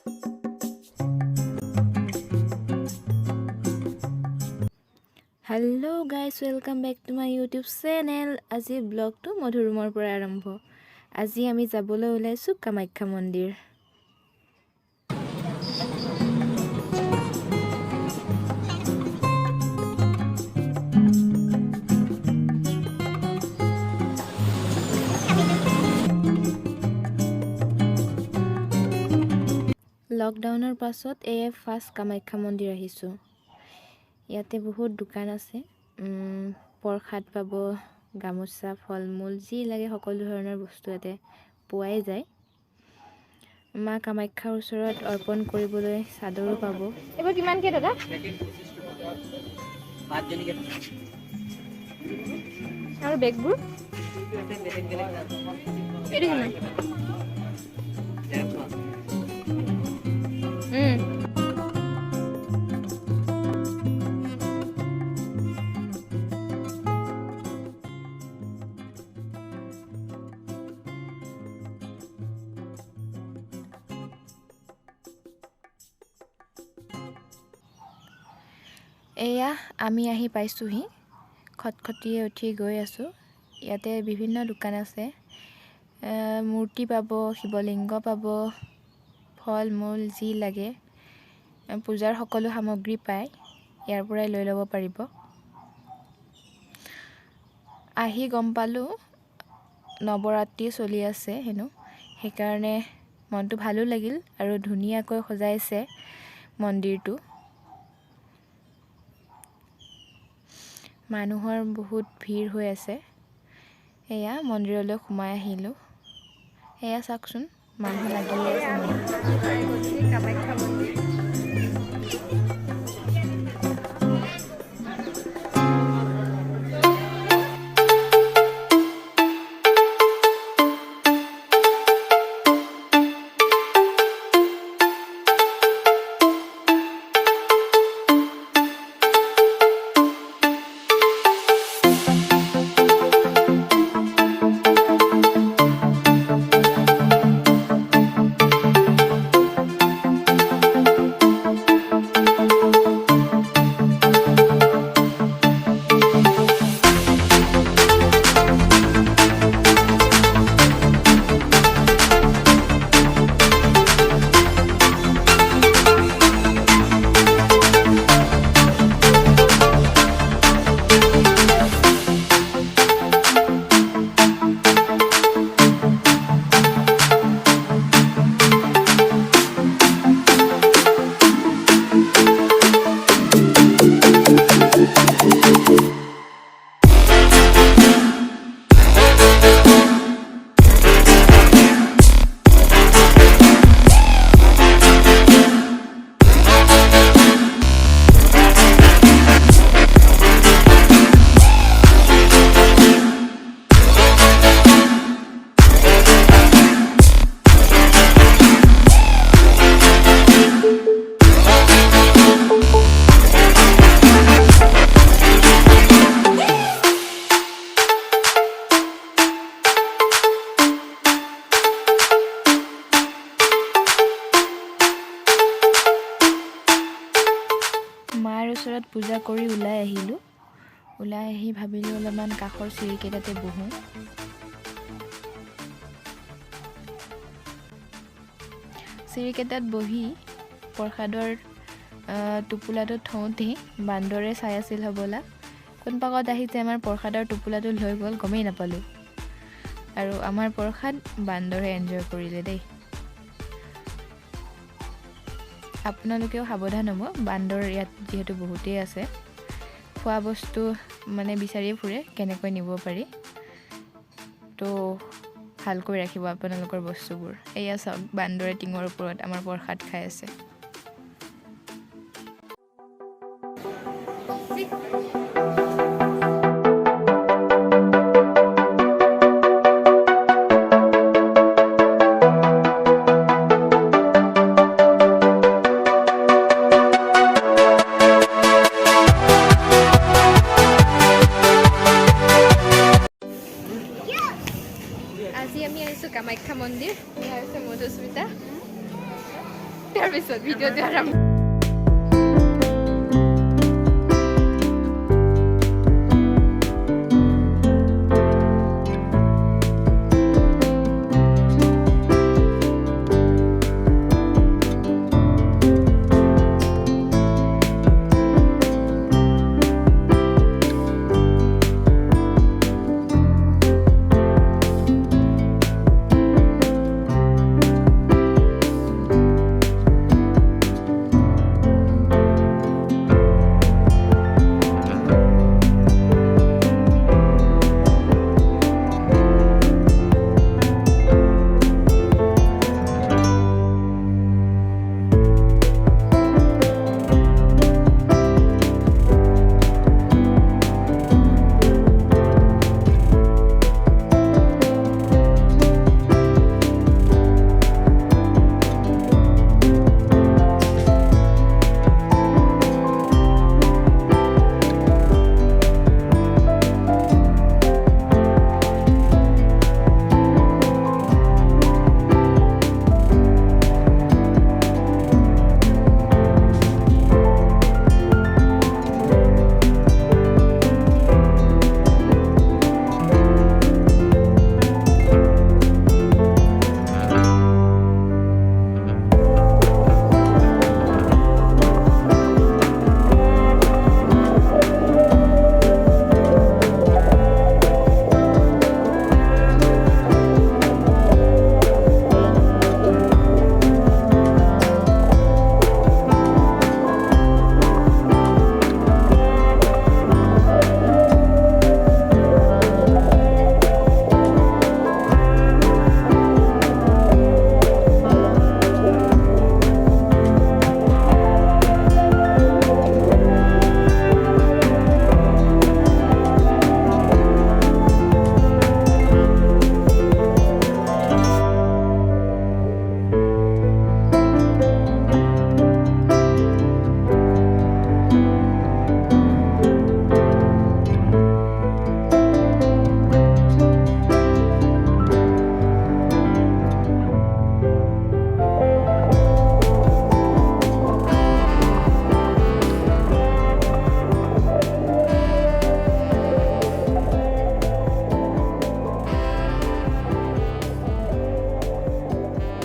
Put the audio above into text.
Hello guys, welcome back to my YouTube channel. আজি ব্লগটো মধুৰুমৰ পৰা আৰম্ভ। আজি আমি যাবলৈ ওলাইছো কামাখ্যা মন্দিৰ। লকডাউনৰ পাছত এই ফাৰ্ষ্ট কামাখ্যা মন্দিৰ আহিছো। ইয়াতে বহুত দোকান আছে, প্ৰসাদ পাব, গামোচা, ফল-মূল যি লাগে সকলো ধৰণৰ বস্তু ইয়াতে পোৱাই যায়। মা কামাখ্যাৰ ওচৰত অৰ্পণ কৰিবলৈ চাদৰো পাব। এবাৰ কিমান কে দাদা? আৰু বেগবোৰ এইটো কিমান? এয়া আমি আহি পাইছোহি, খটখটিয়ে উঠি গৈ আছো। ইয়াতে বিভিন্ন দোকান আছে, মূৰ্তি পাব, শিৱলিংগ পাব, ফল মূল যি লাগে, পূজাৰ সকলো সামগ্ৰী পায়, ইয়াৰ পৰাই লৈ ল'ব পাৰিব। আহি গম পালোঁ নৱৰাত্ৰি চলি আছে হেনো, সেইকাৰণে মনটো ভালো লাগিল আৰু ধুনীয়াকৈ সজাইছে মন্দিৰটো। মানুহৰ বহুত ভিৰ হৈ আছে। এয়া মন্দিৰলৈ সোমাই আহিলোঁ। এয়া চাওকচোন, মানুহ লাগিয়ে আছে। কামাখ্যা মন্দিৰ মাৰ ওচৰত পূজা কৰি ওলাই আহিলোঁ। ওলাই আহি ভাবিলোঁ অলপমান কাষৰ চিৰিকেইটাতে বহোঁ। চিৰিকেইটাত বহি প্ৰসাদৰ টোপোলাটো থওঁতেই বান্দৰে চাই আছিল হ'বলা। কোন পাকত আহিছে আমাৰ প্ৰসাদৰ টোপোলাটো লৈ গ'ল, গমেই নাপালোঁ। আৰু আমাৰ প্ৰসাদ বান্দৰে এনজয় কৰিলে দেই। আপোনালোকেও সাৱধান হ'ব, বান্দৰ ইয়াত যিহেতু বহুতেই আছে। খোৱা বস্তু মানে বিচাৰিয়ে ফুৰে কেনেকৈ নিব পাৰি, তো ভালকৈ ৰাখিব আপোনালোকৰ বস্তুবোৰ। এয়া চাওক, বান্দৰে টিঙৰ ওপৰত আমাৰ প্ৰসাদ খাই আছে। আজি আমি আহিছোঁ কামাখ্যা মন্দিৰ। এয়া হৈছে মধুস্মিতা। তাৰপিছত ভিডিঅ'টো আৰম্ভ